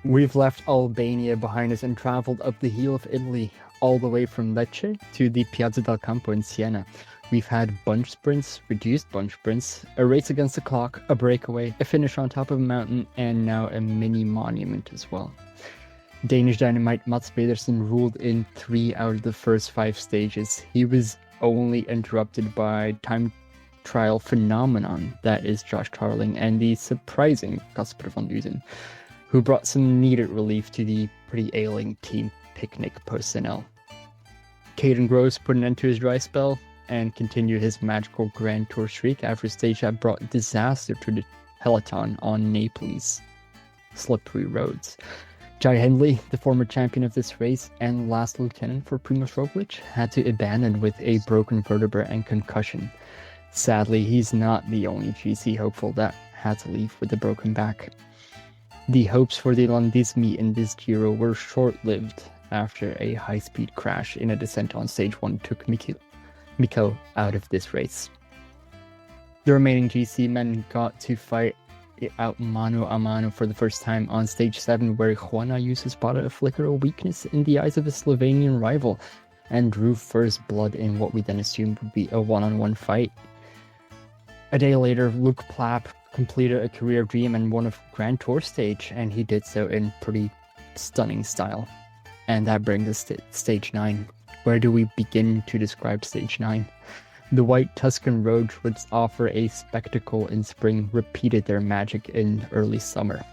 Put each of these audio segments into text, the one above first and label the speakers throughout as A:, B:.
A: We've left Albania behind us and travelled up the heel of Italy, all the way from Lecce to the Piazza del Campo in Siena. We've had bunch sprints, reduced bunch sprints, a race against the clock, a breakaway, a finish on top of a mountain, and now a mini monument as well. Danish dynamite Mats Pedersen ruled in 3 out of the first 5 stages. He was only interrupted by time trial phenomenon that is Josh Tarling and the surprising Casper van Dusen, who brought some needed relief to the pretty ailing team picnic personnel. Caden Gross put an end to his dry spell and continued his magical Grand Tour streak after a stage that brought disaster to the peloton on Naples' slippery roads. Jai Hindley, the former champion of this race and last lieutenant for Primož Roglič, had to abandon with a broken vertebra and concussion. Sadly, he's not the only GC hopeful that had to leave with a broken back. The hopes for the Landismi in this Giro were short-lived after a high-speed crash in a descent on stage 1 took Mikkel out of this race. The remaining GC men got to fight it out mano a mano for the first time on stage 7, where Juan Ayuso spotted a flicker of weakness in the eyes of his Slovenian rival and drew first blood in what we then assumed would be a one-on-one fight. A day later, Luke Plapp completed a career dream and won a Grand Tour stage, and he did so in pretty stunning style. And that brings us to stage 9. Where do we begin to describe stage 9? The white Tuscan roads, which offer a spectacle in spring, repeated their magic in early summer.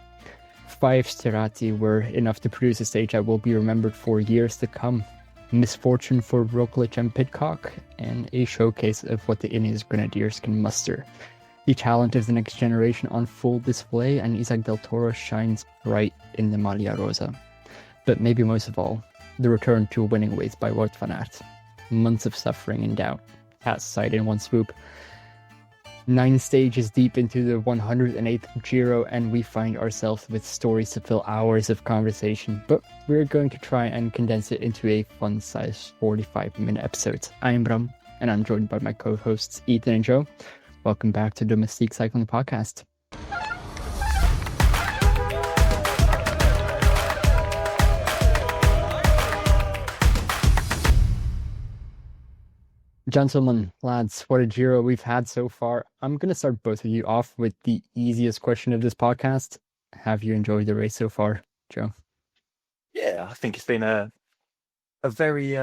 A: 5 sterati were enough to produce a stage that will be remembered for years to come. Misfortune for Roglič and Pidcock, and a showcase of what the INEOS Grenadiers can muster. The talent of the next generation on full display, and Ayuso Del Toro shines bright in the Maglia Rosa. But maybe most of all, the return to winning ways by Wout van Aert. Months of suffering and doubt cast aside in one swoop. 9 stages deep into the 108th Giro, and we find ourselves with stories to fill hours of conversation, but we're going to try and condense it into a fun-sized 45-minute episode. I am Bram, and I'm joined by my co-hosts Ethan and Joe. Welcome back to Domestique Cycling Podcast. Gentlemen, lads, what a Giro we've had so far. I'm going to start both of you off with the easiest question of this podcast. Have you enjoyed the race so far, Joe?
B: Yeah, I think it's been a very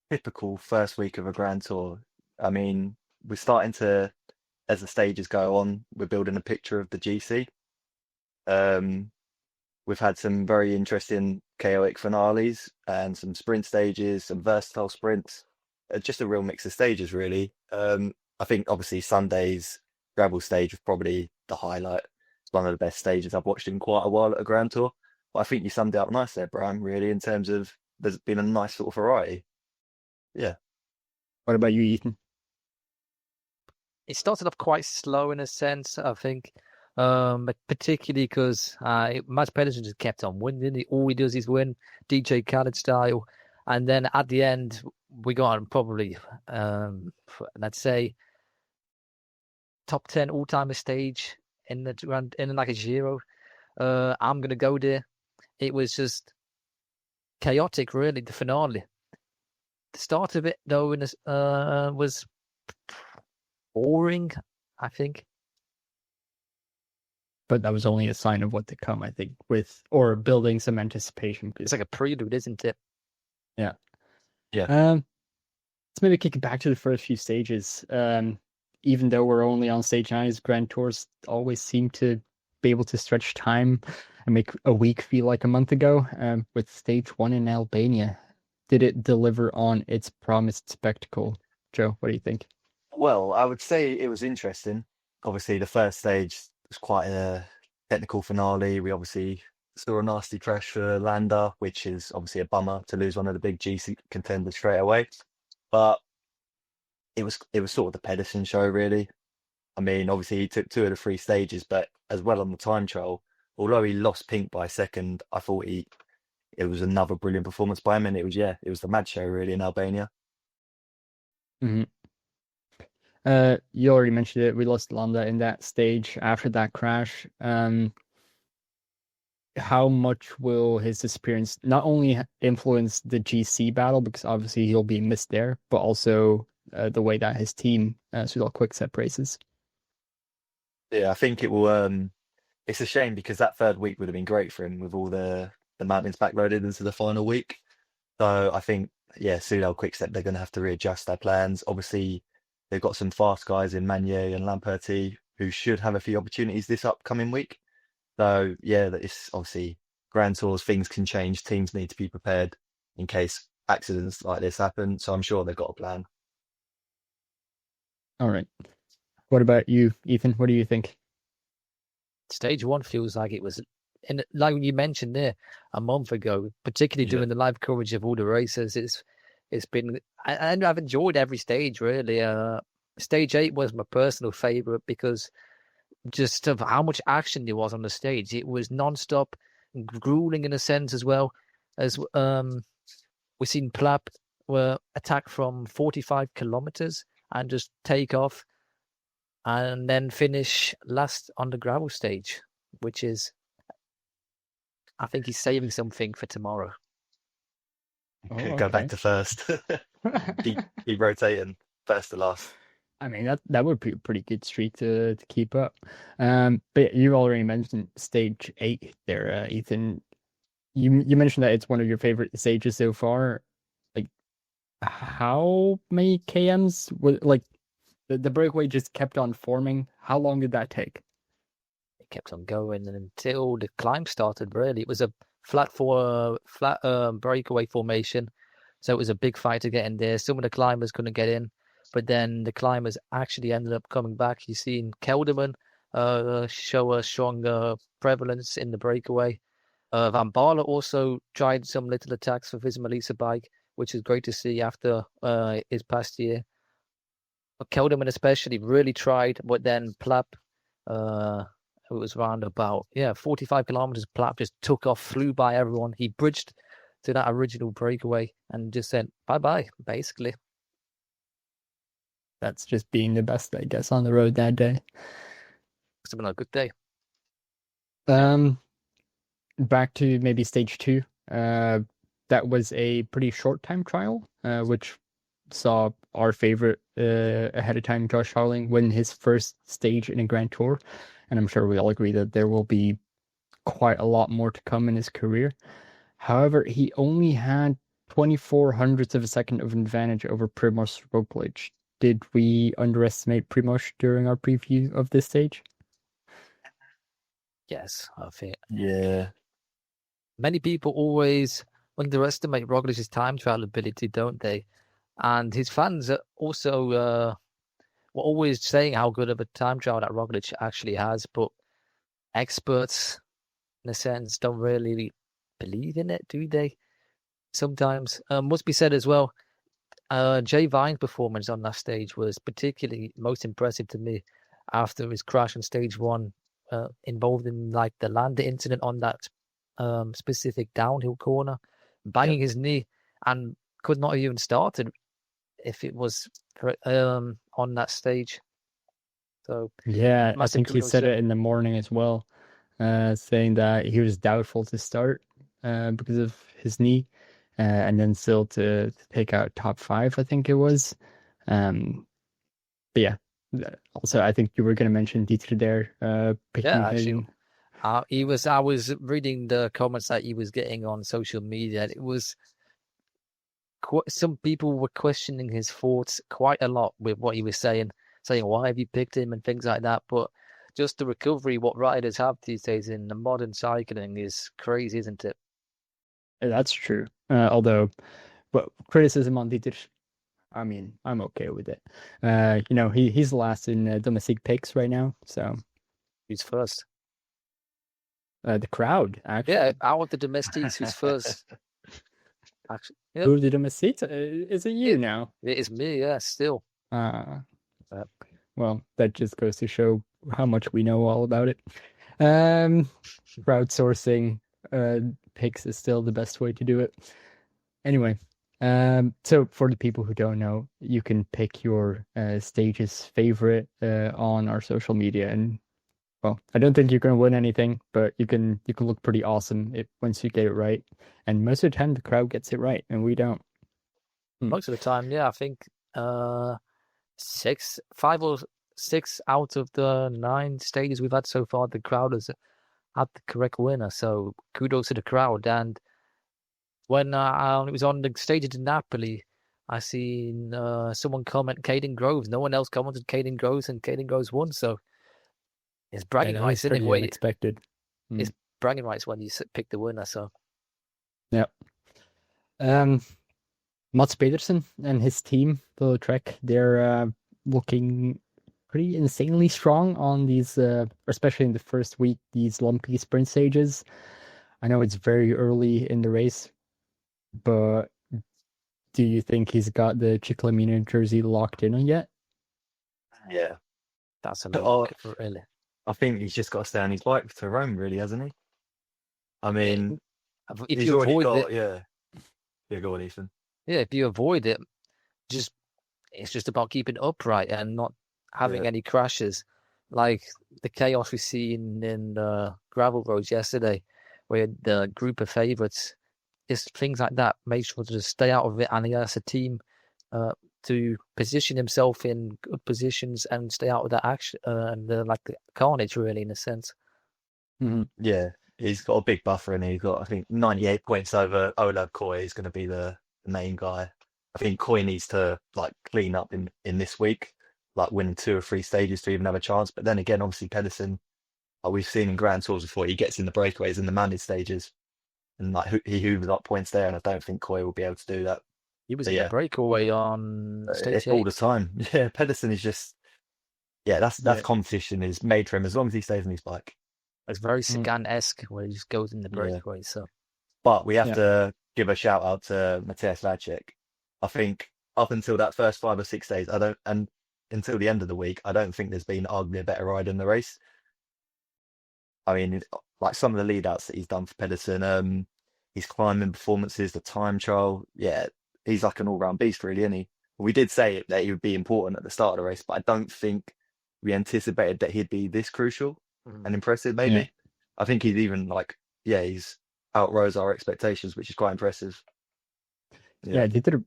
B: typical first week of a Grand Tour. I mean, we're starting to, as the stages go on, we're building a picture of the GC. We've had some very interesting chaotic finales and some sprint stages, some versatile sprints. Just a real mix of stages, really. I think obviously Sunday's gravel stage was probably the highlight. It's one of the best stages I've watched in quite a while at a Grand Tour. But I think you summed it up nice there, Bram, really, in terms of there's been a nice sort of variety. Yeah.
A: What about you, Ethan?
C: It started off quite slow in a sense, I think, but particularly because Mats Pedersen just kept on winning. All he does is win, DJ Khaled style. And then at the end, we got probably, let's say, top 10 all-timer stage in like a Giro. I'm going to go there. It was just chaotic, really, the finale. The start of it, though, was boring, I think.
A: But that was only a sign of what to come, I think, or building some anticipation.
C: It's like a prelude, isn't it?
A: Yeah.
B: Yeah.
A: Let's maybe kick it back to the first few stages. Even though we're only on stage 9, Grand Tours always seem to be able to stretch time and make a week feel like a month ago. With stage 1 in Albania, did it deliver on its promised spectacle? Joe, what do you think?
B: Well, I would say it was interesting. Obviously, the first stage was quite a technical finale. We obviously saw a nasty crash for Landa, which is obviously a bummer to lose one of the big GC contenders straight away. But it was sort of the Pedersen show, really. I mean, obviously he took 2 of the 3 stages, but as well on the time trial, although he lost pink by a second, I thought it was another brilliant performance by him, and it was the mad show, really, in Albania.
A: Mm-hmm. You already mentioned it. We lost Landa in that stage after that crash. how much will his disappearance not only influence the GC battle, because obviously he'll be missed there, but also the way that his team soudal-quickstep races?
B: Yeah, I think it will. It's a shame because that third week would have been great for him with all the mountains backloaded into the final week. So I think, yeah, soudal-quickstep, they're going to have to readjust their plans. Obviously, they've got some fast guys in Manier and Lamperti who should have a few opportunities this upcoming week. So yeah, it's obviously Grand Tours, things can change. Teams need to be prepared in case accidents like this happen. So I'm sure they've got a plan.
A: All right. What about you, Ethan? What do you think?
C: Stage 1 feels like it was, like you mentioned there, a month ago, particularly doing the live coverage of all the races. It's been, and I've enjoyed every stage really. Stage 8 was my personal favorite because just of how much action there was on the stage. It was non-stop, grueling in a sense as well. As we've seen Plapp were attack from 45 kilometers and just take off and then finish last on the gravel stage, which is, I think he's saving something for tomorrow.
B: Go back to first. keep rotating first to last.
A: I mean, that would be a pretty good streak to keep up. But you already mentioned stage 8 there, Ethan. You mentioned that it's one of your favorite stages so far. Like, how many KMs was like the breakaway just kept on forming? How long did that take?
C: It kept on going until the climb started. Really, it was a flat breakaway formation, so it was a big fight to get in there. Some of the climbers couldn't get in. But then the climbers actually ended up coming back. You've seen Kelderman show a stronger prevalence in the breakaway. Van Baarle also tried some little attacks for his Melissa bike, which is great to see after his past year. But Kelderman especially really tried, but then Plapp, it was around about 45 kilometers. Plapp just took off, flew by everyone. He bridged to that original breakaway and just said bye-bye, basically.
A: That's just being the best, I guess, on the road that day.
C: Must have been a good day.
A: Back to maybe stage 2. That was a pretty short time trial, which saw our favorite ahead of time, Josh Howling, win his first stage in a Grand Tour. And I'm sure we all agree that there will be quite a lot more to come in his career. However, he only had 24 hundredths of a second of an advantage over Primož Roglič. Did we underestimate Primož during our preview of this stage?
C: Yes, I think.
B: Yeah.
C: Many people always underestimate Roglic's time trial ability, don't they? And his fans are also were always saying how good of a time trial that Roglic actually has, but experts, in a sense, don't really believe in it, do they? Sometimes. Must be said as well, Jay Vine's performance on that stage was particularly most impressive to me after his crash on stage 1, involved in like the Landa incident on that specific downhill corner, banging his knee, and could not have even started if it was on that stage. So
A: yeah, I think he said it in the morning as well, saying that he was doubtful to start because of his knee. And then still to take out top 5, I think it was. But yeah, also I think you were going to mention Dieter there.
C: Actually, I was reading the comments that he was getting on social media. It was some people were questioning his thoughts quite a lot with what he was saying why have you picked him and things like that. But just the recovery what riders have these days in the modern cycling is crazy, isn't it?
A: That's true. Although, but criticism on Dieter, I mean, I'm okay with it. He's last in Domestique Picks right now, so
C: who's first?
A: The crowd, actually.
C: Yeah, out of the Domestiques, who's first? Actually, yep.
A: Who the Domestiques? Is it you now?
C: It is me, yeah, still.
A: Well, that just goes to show how much we know all about it. Crowdsourcing picks is still the best way to do it. Anyway, so for the people who don't know, you can pick your stage's favorite on our social media, and well, I don't think you're going to win anything, but you can look pretty awesome once you get it right. And most of the time, the crowd gets it right, and we don't.
C: Most of the time, yeah. I think 5 or 6 out of the 9 stages we've had so far, the crowd has had the correct winner. So kudos to the crowd. And when it was on the stages in Napoli, I seen someone comment Caden Groves. No one else commented Caden Groves, and Caden Groves won. So it's bragging rights, isn't it?
A: Unexpected.
C: It's bragging rights when you pick the winner. So
A: yeah. Mats Pedersen and his team, the Trek, they're looking pretty insanely strong on these, especially in the first week, these lumpy sprint stages. I know it's very early in the race, but do you think he's got the Ciclamino jersey locked in yet?
B: Yeah.
C: That's a lock, really.
B: I think he's just got to stay on his bike to Rome, really, hasn't he? I mean,
C: if
B: he's
C: you
B: already
C: avoid
B: got, yeah, go on, Ethan.
C: Yeah, if you avoid it, it's just about keeping upright and not having any crashes, like the chaos we seen in the gravel roads yesterday, where the group of favourites, just things like that. Make sure to just stay out of it, and he has a team to position himself in good positions and stay out of that action and like the carnage, really, in a sense.
A: Mm-hmm.
B: Yeah, he's got a big buffer, and he's got, I think, 98 points over Olav Koy. He's going to be the main guy. I think Koy needs to clean up in this week, winning 2 or 3 stages to even have a chance. But then again, obviously Pedersen, we've seen in Grand Tours before, he gets in the breakaways in the managed stages, and he hoovers up points there. And I don't think Koy will be able to do that.
C: He was in the breakaway on stage 8
B: all the time. Yeah, Pedersen is just that's competition is made for him as long as he stays on his bike.
C: It's very Sagan-esque where he just goes in the breakaway. So,
B: but we have to give a shout out to Mathias Vacek. I think up until that first 5 or 6 days, and until the end of the week, I don't think there's been arguably a better ride in the race. I mean, some of the lead outs that he's done for Pedersen, his climbing performances, the time trial, he's like an all-round beast, really, isn't he? We did say that he would be important at the start of the race, but I don't think we anticipated that he'd be this crucial and impressive, maybe. Yeah. I think he's even he's outrose our expectations, which is quite impressive.
A: Yeah, they did.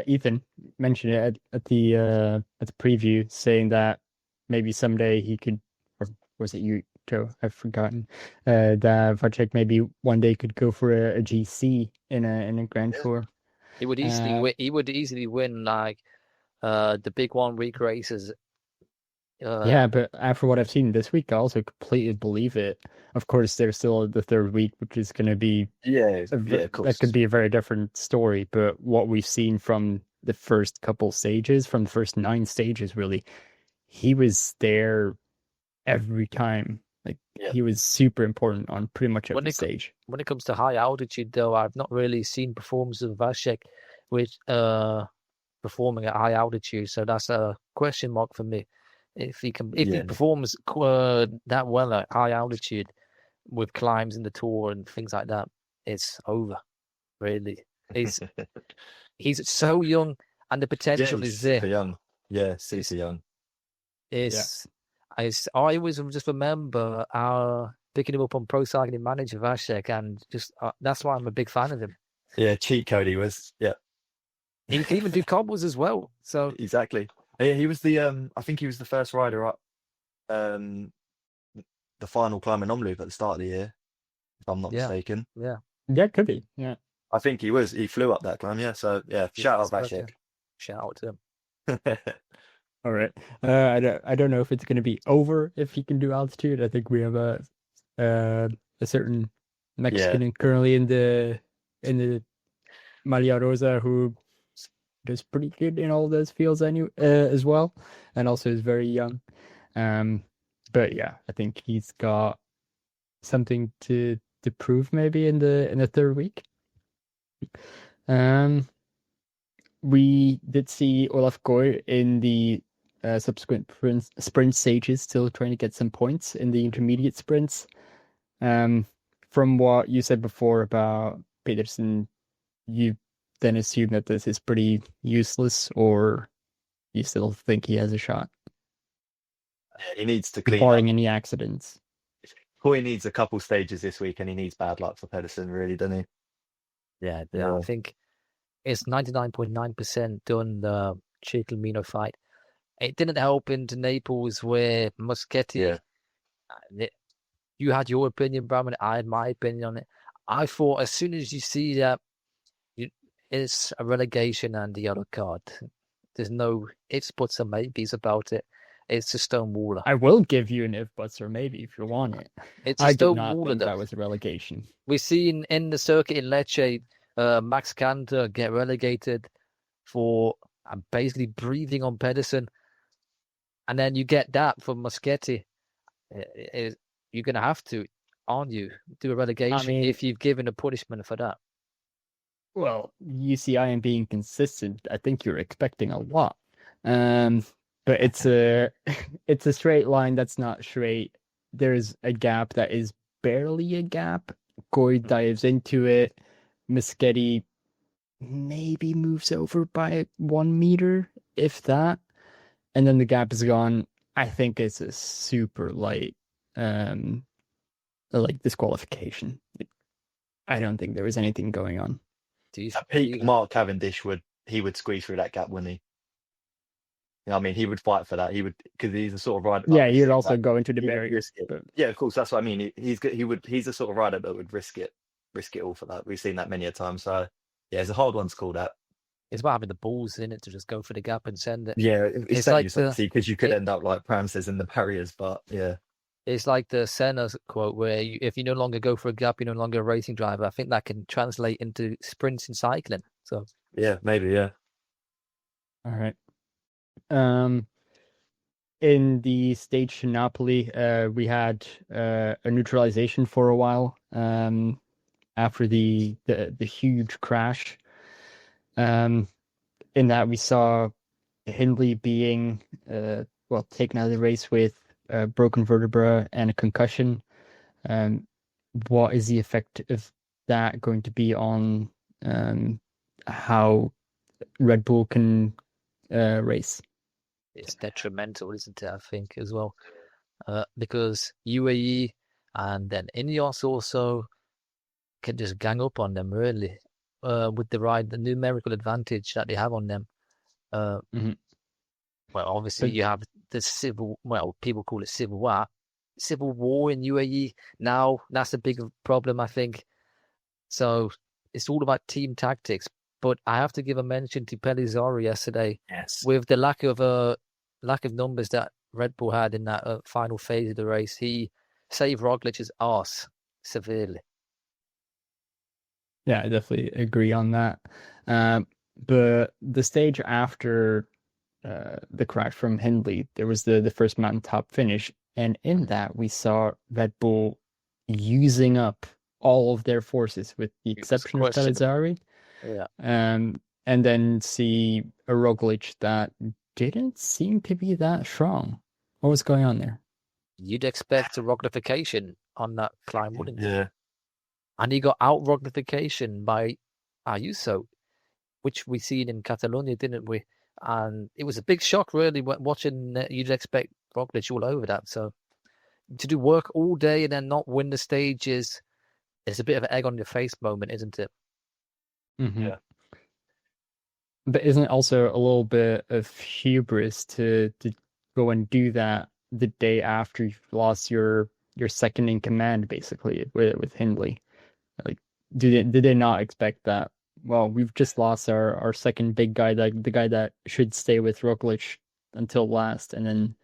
A: Ethan mentioned it at the preview, saying that maybe someday he could, or was it you, Joe? I've forgotten. That Vacek maybe one day could go for a GC in a Grand Tour.
C: He would easily win. He would easily win the big 1 week races.
A: But after what I've seen this week, I also completely believe it. Of course, there's still the 3rd week, which is going to be
B: of course.
A: That could be a very different story. But what we've seen from the first couple stages, from the first 9 stages, really, he was there every time. He was super important on pretty much every stage. When
C: it comes to high altitude, though, I've not really seen performances of Vacek with performing at high altitude. So that's a question mark for me. If he performs that well at high altitude with climbs in the Tour and things like that, it's over. Really, he's so young, and the potential is there.
B: Super young, super young.
C: I always just remember picking him up on Pro Cycling Manager Vacek, and just that's why I'm a big fan of him.
B: Yeah, cheat code he was. Yeah,
C: he can even do cobbles as well. So
B: exactly. Yeah, he was the I think he was the first rider up the final climb in Omloop at the start of the year, if I'm not mistaken.
C: Yeah,
A: it could be. Yeah,
B: I think he was. He flew up that climb. Yeah, so shout out Vacek.
C: Shout out to him.
A: All right. I don't know if it's going to be over if he can do altitude. I think we have a certain Mexican currently in the Malia Rosa who is pretty good in all those fields as well, and also is very young. But yeah, I think he's got something to prove maybe in the 3rd week. We did see Olav Koy in the subsequent sprint stages, still trying to get some points in the intermediate sprints. From what you said before about Pedersen, you then assume that this is pretty useless, or you still think he has a shot?
B: Yeah, he needs to clean
A: barring
B: up.
A: any accidents.
B: He needs a couple stages this week, and he needs bad luck for Pedersen, really, doesn't he?
C: Yeah,
B: Yeah.
C: I think it's 99.9% done, the Chiclamino fight. It didn't help into Naples where Moschetti, you had your opinion, Bram, and I had my opinion on it. I thought as soon as you see that it's a relegation and the yellow card, there's no ifs, buts, or maybes about it. It's a stone waller.
A: I will give you an if, buts, or maybe if you want it.
C: It's a
A: I did
C: stone
A: not
C: waller,
A: think
C: though.
A: that was a relegation.
C: We've seen in the circuit in Lecce, Max Canter get relegated for basically breathing on Pedersen. And then you get that from Moschetti. You're going to have to, aren't you, do a relegation if you've given a punishment for that.
A: Well, UCI and being consistent, I think you're expecting a lot. But it's a straight line that's not straight. There's a gap that is barely a gap. Goy dives into it. Moschetti maybe moves over by 1 meter, if that. And then the gap is gone. I think it's a super light disqualification. I don't think there was anything going on.
B: Mark Cavendish would squeeze through that gap, wouldn't he? You know, I mean, he would fight for that. He would, because he's the sort of rider.
A: Yeah, he would also go into the barrier.
B: But... Yeah, of course, that's what I mean. He's the sort of rider that would risk it all for that. We've seen that many a time. So yeah, it's a hard one to call that.
C: It's about having the balls in it to just go for the gap and send it.
B: Yeah, it's like because you could end up like Bram says in the barriers, but yeah.
C: It's like the Senna quote where if you no longer go for a gap, you're no longer a racing driver. I think that can translate into sprints in cycling. So
B: yeah, maybe, yeah.
A: All right. In the stage to Napoli, we had a neutralization for a while after the huge crash. In that we saw Hindley being taken out of the race with a broken vertebra and a concussion. What is the effect of that going to be on how Red Bull can race?
C: It's detrimental, isn't it? I think as well, because UAE and then INEOS also can just gang up on them really. With the numerical advantage that they have on them. Well, obviously you have the people call it civil war in UAE now. That's a big problem, I think. So it's all about team tactics. But I have to give a mention to Pellizzari yesterday.
B: Yes.
C: With the lack of numbers that Red Bull had in that final phase of the race, he saved Roglic's arse severely.
A: Yeah, I definitely agree on that. But the stage after the crash from Hindley, there was the first mountaintop finish. And in that, we saw Red Bull using up all of their forces, with the exception of Pellizzari.
C: Yeah.
A: And then see a Roglic that didn't seem to be that strong. What was going on there?
C: You'd expect a Roglification on that climb, wouldn't you?
B: Yeah.
C: And he got out Roglification by Ayuso, which we seen in Catalonia, didn't we? And it was a big shock, really, watching. You'd expect Roglic all over that. So to do work all day and then not win the stages, it's a bit of an egg on your face moment, isn't it?
A: Mm-hmm.
B: Yeah.
A: But isn't it also a little bit of hubris to go and do that the day after you've lost your second in command, basically, with Hindley? Like, did they not expect that? Well, we've just lost our second big guy, the guy that should stay with Roglic until last, and then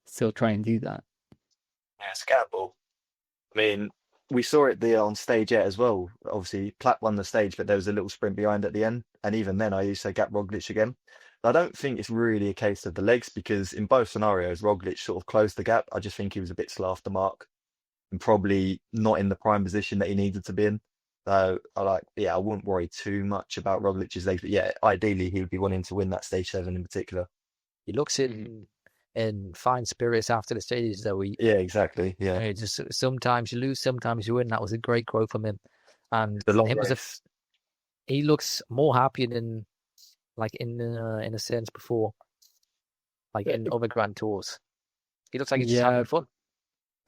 A: still try and do that.
B: Yeah, it's a gamble. I mean, we saw it there on stage 8 as well. Obviously, Plapp won the stage, but there was a little sprint behind at the end. And even then, I used to gap Roglic again. I don't think it's really a case of the legs, because in both scenarios, Roglic sort of closed the gap. I just think he was a bit slow off the mark and probably not in the prime position that he needed to be in. So I wouldn't worry too much about Roglic's legs. But yeah, ideally, he would be wanting to win that stage 7 in particular.
C: He looks in fine spirits after the stages, though.
B: Yeah, exactly. Yeah.
C: Just sometimes you lose, sometimes you win. That was a great quote from him. And
B: the long race.
C: He looks more happy than, like, in a sense before, like in other Grand Tours. He looks like he's just having fun.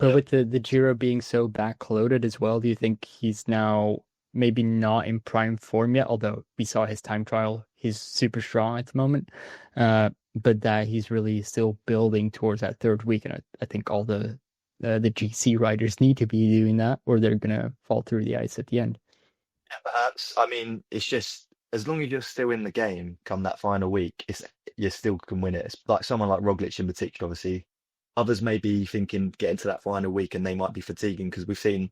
A: But with the Giro being so backloaded as well, do you think he's now maybe not in prime form yet? Although we saw his time trial, he's super strong at the moment. But that he's really still building towards that third week, and I think all the GC riders need to be doing that, or they're gonna fall through the ice at the end.
B: Yeah, perhaps. I mean, it's just as long as you're still in the game come that final week, you still can win it. It's like someone like Roglic in particular, obviously. Others may be thinking getting to that final week and they might be fatiguing because we've seen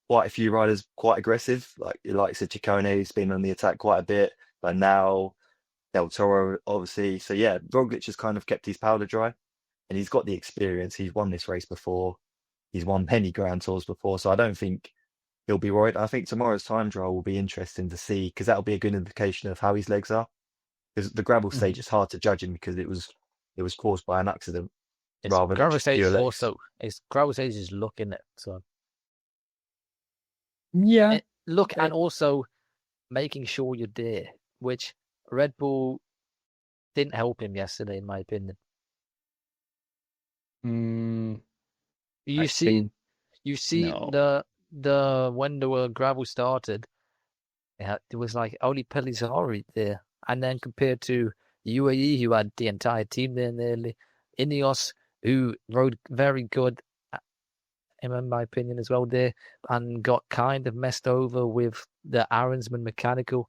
B: quite a few riders quite aggressive. Like I said, Chicone has been on the attack quite a bit, but now Del Toro, obviously. So yeah, Roglic has kind of kept his powder dry and he's got the experience. He's won this race before. He's won many Grand Tours before. So I don't think he'll be worried. I think tomorrow's time trial will be interesting to see because that'll be a good indication of how his legs are. Because the gravel stage is hard to judge him because it was caused by an accident. Rather
C: gravel stage is
B: legs.
C: also gravel stage is looking at so
A: Yeah,
C: and also making sure you're there, which Red Bull didn't help him yesterday, in my opinion. You see
A: no.
C: the when the gravel started, it was like only Pellizzari there, and then compared to UAE, who had the entire team there nearly, INEOS, who rode very good, in my opinion, as well there, and got kind of messed over with the Aronsman mechanical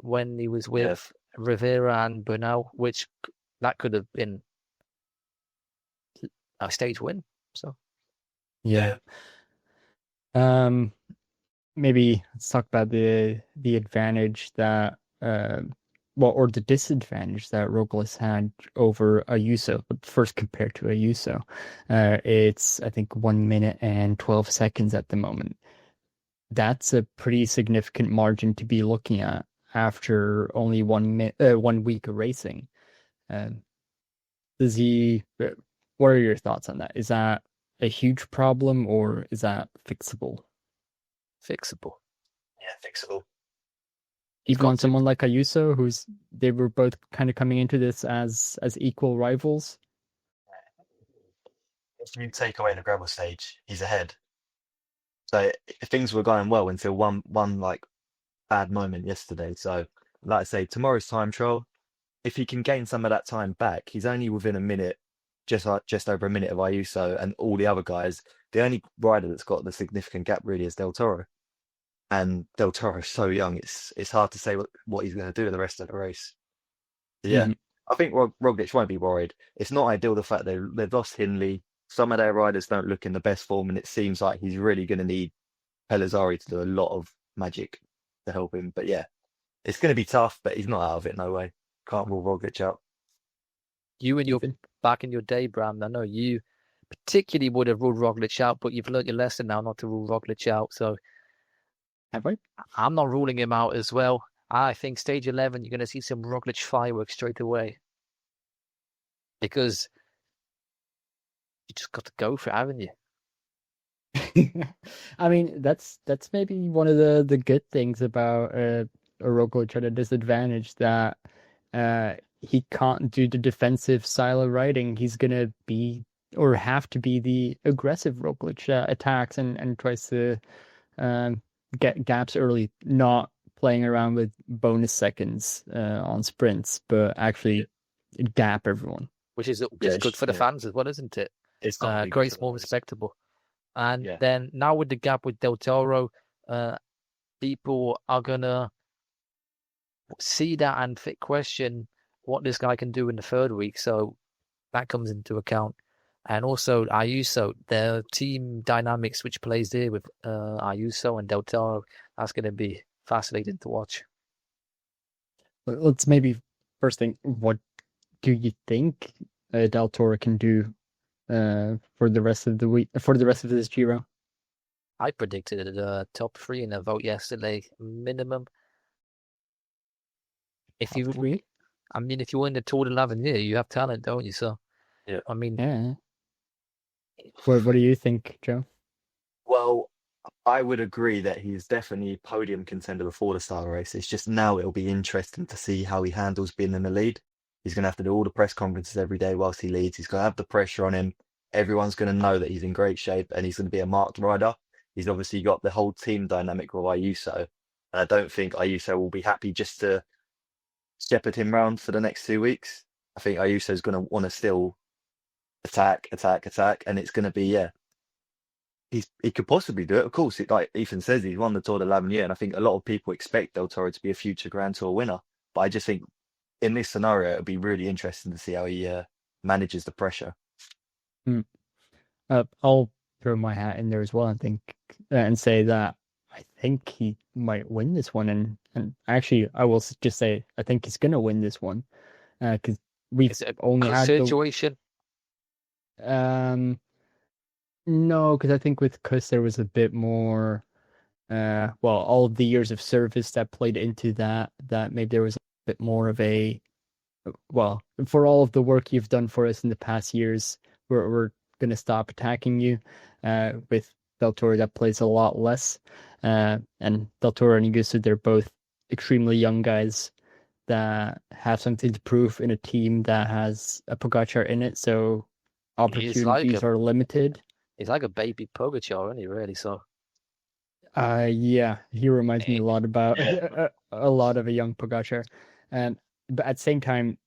C: when he was with Rivera and Bernal, which that could have been a stage win. So
A: yeah. Maybe let's talk about the advantage that or the disadvantage that Roglic had over Ayuso. But first, compared to Ayuso, it's I think 1 minute and 12 seconds at the moment. That's a pretty significant margin to be looking at after only 1 week of racing. Does he? What are your thoughts on that? Is that a huge problem or is that fixable?
C: Fixable.
B: Yeah, fixable.
A: Even on someone like Ayuso, they were both kind of coming into this as equal rivals.
B: If you take away the gravel stage, he's ahead. So things were going well until one like bad moment yesterday. So like I say, tomorrow's time trial, if he can gain some of that time back, he's only within a minute, just over a minute of Ayuso and all the other guys. The only rider that's got the significant gap really is Del Toro. And Del Toro is so young, it's hard to say what he's going to do in the rest of the race. So yeah, I think Roglic won't be worried. It's not ideal the fact they've lost Hindley. Some of their riders don't look in the best form, and it seems like he's really going to need Pellizzari to do a lot of magic to help him. But yeah, it's going to be tough, but he's not out of it, no way. Can't rule Roglic out.
C: You and your back in your day, Bram, I know you particularly would have ruled Roglic out, but you've learned your lesson now not to rule Roglic out. So
A: have I?
C: I'm not ruling him out as well. I think stage 11, you're going to see some Roglic fireworks straight away. Because you just got to go for it, haven't you?
A: I mean, that's maybe one of the good things about a Roglic at a disadvantage, that he can't do the defensive style of riding. He's going to be or have to be the aggressive Roglic, attacks and tries to get gaps early, not playing around with bonus seconds on sprints, but actually gap everyone.
C: Which is good for the fans as well, isn't it?
B: It's
C: great, more respectable. And then now with the gap with Del Toro, people are going to see that and question what this guy can do in the third week. So that comes into account. And also Ayuso, the team dynamics which plays there with Ayuso and Del Toro, that's going to be fascinating to watch.
A: Let's maybe first thing, what do you think Del Toro can do for the rest of the week, for the rest of this Giro?
C: I predicted the top 3 in a vote yesterday, minimum. If you win the Tour de l'Avenir, you have talent, don't you? So,
B: yeah.
C: I mean,
A: yeah. What do you think, Joe?
B: Well, I would agree that he's definitely podium contender before the start of the race. It's just now it'll be interesting to see how he handles being in the lead. He's going to have to do all the press conferences every day whilst he leads. He's going to have the pressure on him. everyone's going to know that he's in great shape and he's going to be a marked rider. He's obviously got the whole team dynamic with Ayuso. And I don't think Ayuso will be happy just to shepherd him round for the next 2 weeks. I think Ayuso's going to want to still attack, and it's going to be, he could possibly do it. Of course, like Ethan says, he's won the Tour de l'Avenir, and I think a lot of people expect Del Toro to be a future Grand Tour winner. But I just think in this scenario, it'll be really interesting to see how he manages the pressure.
A: I'll throw my hat in there as well. I think and say that I think he might win this one, and actually, I will just say I think he's gonna win this one because we've only had
C: situation.
A: No, because I think with Kuss there was a bit more. All of the years of service that played into that maybe there was a bit more of a. Well, for all of the work you've done for us in the past years, we're going to stop attacking you. With Del Toro, that plays a lot less. And Del Toro and Ayuso, they're both extremely young guys that have something to prove in a team that has a Pogacar in it. So opportunities are limited.
C: He's like a baby Pogacar, isn't he, really? So.
A: Yeah, he reminds me a lot about a lot of a young Pogacar. But at the same time,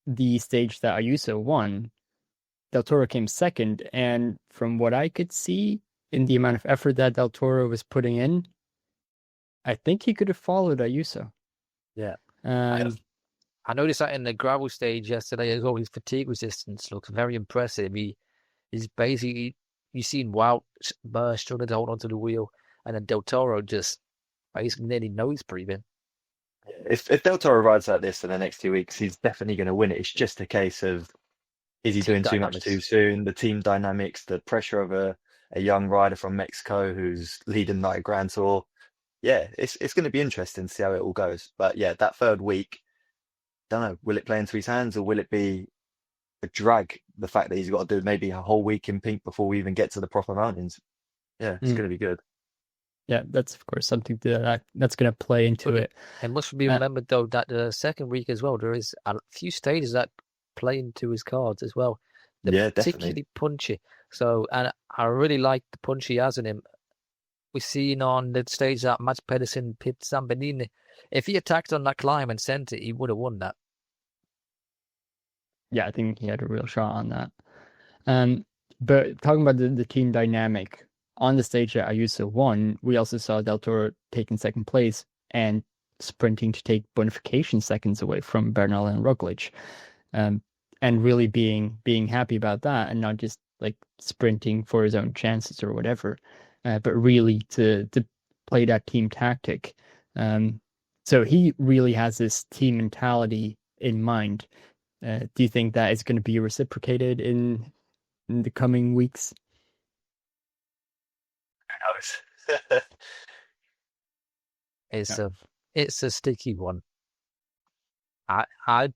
A: the stage that Ayuso won, Del Toro came second, and from what I could see in the amount of effort that Del Toro was putting in, I think he could have followed Ayuso.
C: Yeah. I noticed that in the gravel stage yesterday as well. His fatigue resistance looks very impressive. He's basically, you've seen Wout struggling to hold onto the wheel, and then Del Toro just basically nearly nose breathing.
B: If Del Toro rides like this in the next 2 weeks, he's definitely going to win it. It's just a case of, is he doing too much too soon? The team dynamics, the pressure of a young rider from Mexico who's leading like a Grand Tour. Yeah, it's going to be interesting to see how it all goes. But yeah, that third week, don't know, will it play into his hands or will it be a drag? The fact that he's got to do maybe a whole week in pink before we even get to the proper mountains. Yeah, it's going to be good.
A: Yeah, that's of course something that's going to play into it.
C: It must be remembered though that the second week as well, there is a few stages that play into his cards as well. They're particularly punchy. So, and I really like the punch he has in him. We've seen on the stage that Mats Pedersen pipped Zambonini. If he attacked on that climb and sent it, he would have won that.
A: Yeah, I think he had a real shot on that. But talking about the team dynamic, on the stage that Ayuso won, we also saw Del Toro taking second place and sprinting to take bonification seconds away from Bernal and Roglic. And really being happy about that and not just like sprinting for his own chances or whatever, but really to play that team tactic. So he really has this team mentality in mind. Do you think that is going to be reciprocated in the coming weeks?
B: Who knows?
C: It's a sticky one. They're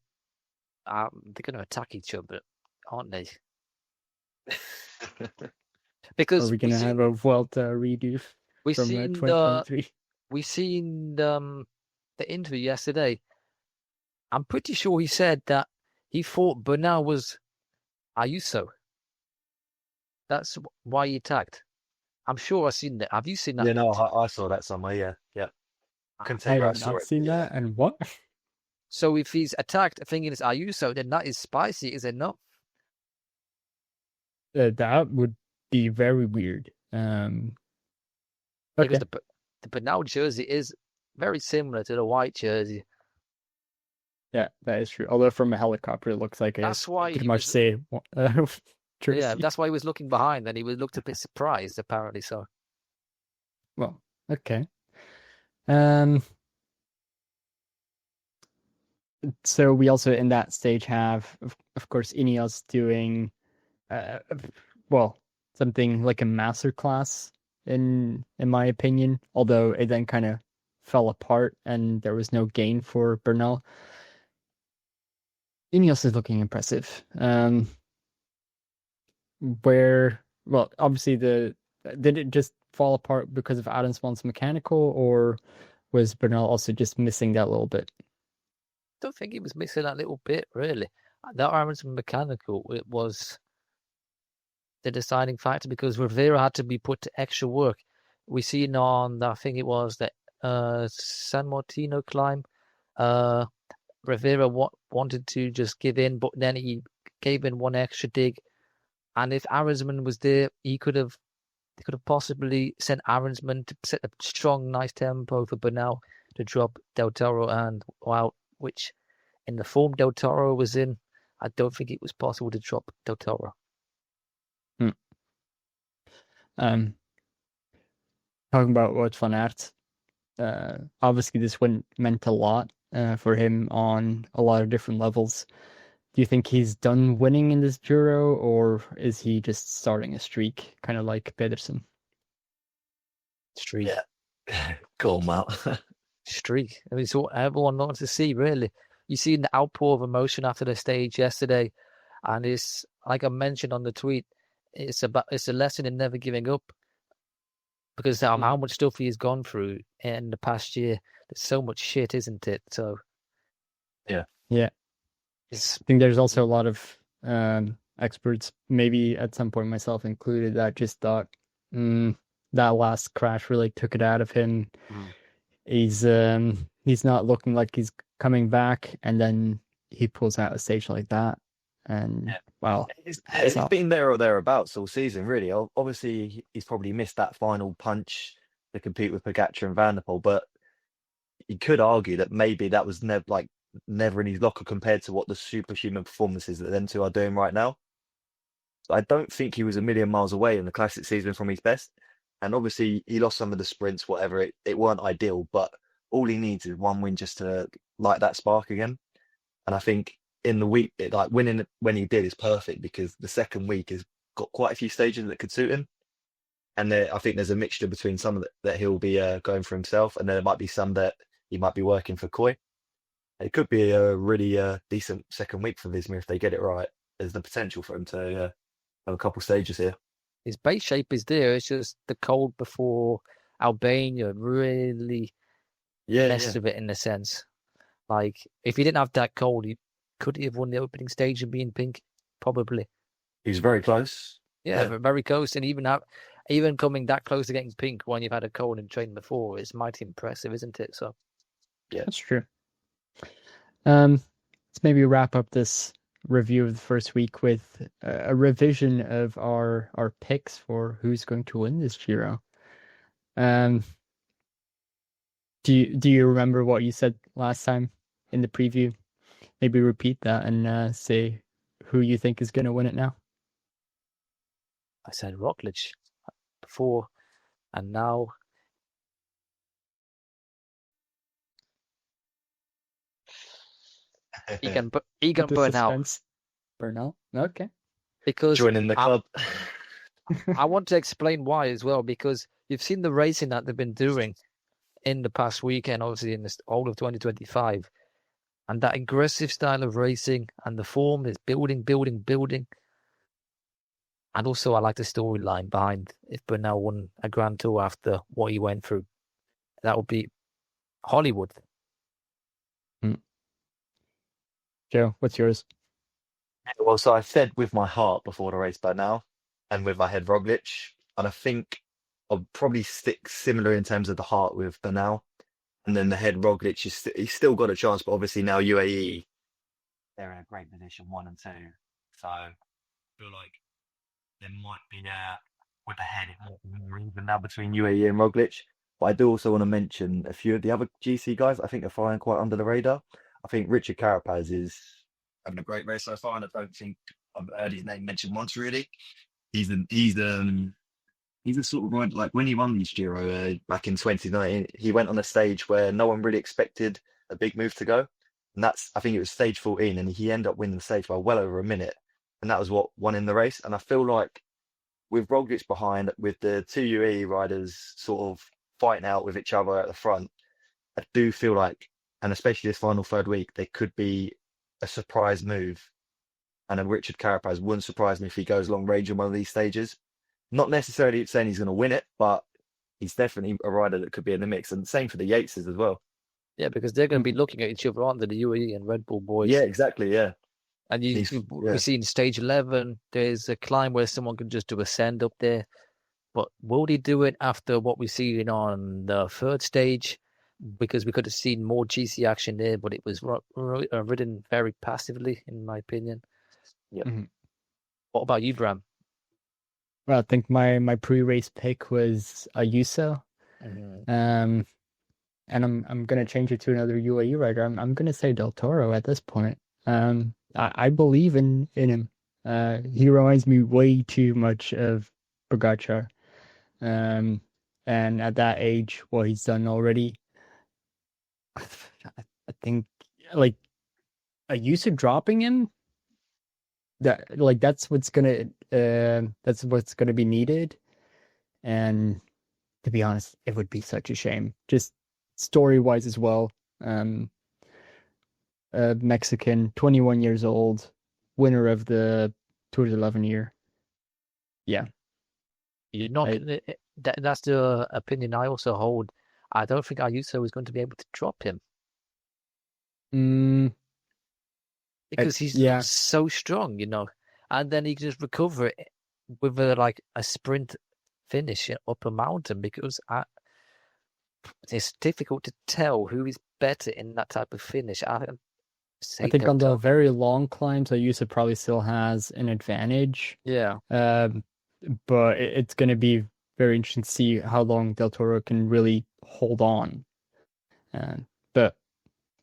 C: going to attack each other, aren't they? Because
A: are we going to have a Vuelta redo from 2023?
C: We've seen the interview yesterday. I'm pretty sure he said that he thought Bernal was Ayuso. That's why he attacked. I'm sure I've seen that. Have you seen that?
B: Yeah, no, I saw that somewhere. Yeah.
A: I have not seen that. And what?
C: So if he's attacked thinking it's Ayuso, then that is spicy, is it not?
A: That would be very weird.
C: Because the Bernal jersey is very similar to the white jersey.
A: Yeah, that is true. Although from a helicopter, it looks like
C: that's why
A: pretty much say jersey.
C: Yeah, that's why he was looking behind, and he looked a bit surprised, apparently. So,
A: well, okay. So we also in that stage have, of course, INEOS doing, something like a masterclass in my opinion. Although it then kind of fell apart and there was no gain for Bernal. INEOS is looking impressive. Obviously did it just fall apart because of Adam Swan's mechanical, or was Bernal also just missing that little bit?
C: I don't think he was missing that little bit, really. That Aronson mechanical, it was the deciding factor because Rivera had to be put to extra work. We seen on, I think it was the San Martino climb, Rivera wanted to just give in, but then he gave in one extra dig. And if Arensman was there, they could have possibly sent Arensman to set a strong, nice tempo for Bernal to drop Del Toro and Wout, which in the form Del Toro was in, I don't think it was possible to drop Del Toro.
A: Talking about Wout van Aert, obviously this win meant a lot for him on a lot of different levels. Do you think he's done winning in this Giro, or is he just starting a streak, kind of like Pedersen?
C: Streak.
B: Yeah. Go on, Matt.
C: Streak. I mean, it's what everyone wants to see, really. You see the outpour of emotion after the stage yesterday, and it's like I mentioned on the tweet. It's a lesson in never giving up, because how much stuff he's gone through in the past year. There's so much shit, isn't it? So,
A: yeah. I think there's also a lot of experts, maybe at some point myself included, that just thought that last crash really took it out of him. He's not looking like he's coming back, and then he pulls out a stage like that. And well,
B: it's been there or thereabouts all season, really. Obviously, he's probably missed that final punch to compete with Pogacar and Van der Poel, but you could argue that maybe that was never in his locker compared to what the superhuman performances that them two are doing right now. I don't think he was a million miles away in the classic season from his best. And obviously, he lost some of the sprints, whatever. It weren't ideal, but all he needs is one win just to light that spark again. And I think in the week, winning when he did is perfect, because the second week has got quite a few stages that could suit him. And I think there's a mixture between some that he'll be going for himself, and then there might be some that he might be working for Coy. It could be a really decent second week for Visma if they get it right. There's the potential for him to have a couple stages here.
C: His base shape is there. It's just the cold before Albania really messed with it in a sense. Like, if he didn't have that cold, could he have won the opening stage and be in pink? Probably.
B: He was very close.
C: Yeah, very close. And even coming that close to getting pink when you've had a cold and training before is mighty impressive, isn't it? So,
A: yeah, that's true. Let's maybe wrap up this review of the first week with a revision of our picks for who's going to win this Giro. Do you remember what you said last time in the preview? Maybe repeat that and say who you think is going to win it now.
C: I said Roglic before, and now Egan Bernal.
A: Bernal, okay.
C: Because
B: joining the club.
C: I want to explain why as well, because you've seen the racing that they've been doing in the past weekend, obviously in the all of 2025. And that aggressive style of racing and the form is building. And also, I like the storyline behind if Bernal won a Grand Tour after what he went through. That would be Hollywood.
A: Joe, what's yours?
B: Well, so I said with my heart before the race Bernal, and with my head Roglic. And I think I'll probably stick similar in terms of the heart with Bernal. And then the head Roglic, he's still got a chance, but obviously now UAE, they're in a great position, 1 and 2. So I feel like there might be with the head, it might be even now between UAE and Roglic. But I do also want to mention a few of the other GC guys I think are flying quite under the radar. I think Richard Carapaz is having a great race so far, and I don't think I've heard his name mentioned once really. He's a sort of rider, like when he won this Giro back in 2019, he went on a stage where no one really expected a big move to go. And I think it was stage 14, and he ended up winning the stage by well over a minute. And that was what won in the race. And I feel like with Roglic behind, with the two UAE riders sort of fighting out with each other at the front, I do feel like, and especially this final third week, there could be a surprise move. And a Richard Carapaz wouldn't surprise me if he goes long range in one of these stages. Not necessarily saying he's going to win it, but he's definitely a rider that could be in the mix. And same for the Yateses as well.
C: Yeah, because they're going to be looking at each other, aren't they? The UAE and Red Bull boys.
B: Yeah, exactly. Yeah.
C: And we see in stage 11, there's a climb where someone can just do a send up there. But will they do it after what we've seen on the third stage? Because we could have seen more GC action there, but it was ridden very passively, in my opinion. Yeah. Mm-hmm. What about you, Bram?
A: Well, I think my pre-race pick was Ayuso. Mm-hmm. And I'm gonna change it to another UAE rider. I'm gonna say Del Toro at this point. I believe in him. He reminds me way too much of Pogacar. And at that age, what he's done already, I think like Ayuso dropping him, that's what's gonna be needed. And to be honest, it would be such a shame, just story-wise as well. Mexican, 21 years old, winner of the Tour de l'Avenir. Yeah.
C: You're not. That's the opinion I also hold. I don't think Ayuso is going to be able to drop him. Because he's so strong, and then he can just recover it with a sprint finish up a mountain, because it's difficult to tell who is better in that type of finish. I
A: think on the very long climbs, Ayuso probably still has an advantage.
C: Yeah.
A: But it's going to be very interesting to see how long Del Toro can really hold on. But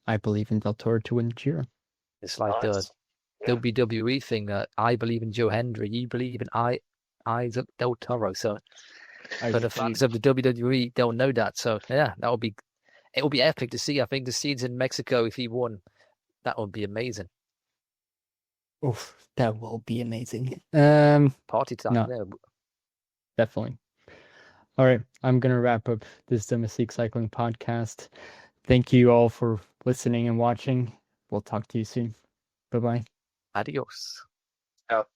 A: I believe in Del Toro to win the Giro.
C: It's like the WWE thing that I believe in Joe Hendry, you believe in Del Toro. So for the fans of the WWE, they'll know that. So yeah, it will be epic to see. I think the scenes in Mexico, if he won, that would be amazing.
A: Oof, that will be amazing.
C: Party time.
A: No,
C: there.
A: Definitely. All right, I'm going to wrap up this Domestique Cycling podcast. Thank you all for listening and watching. We'll talk to you soon. Bye-bye.
C: Adios.
B: Ciao.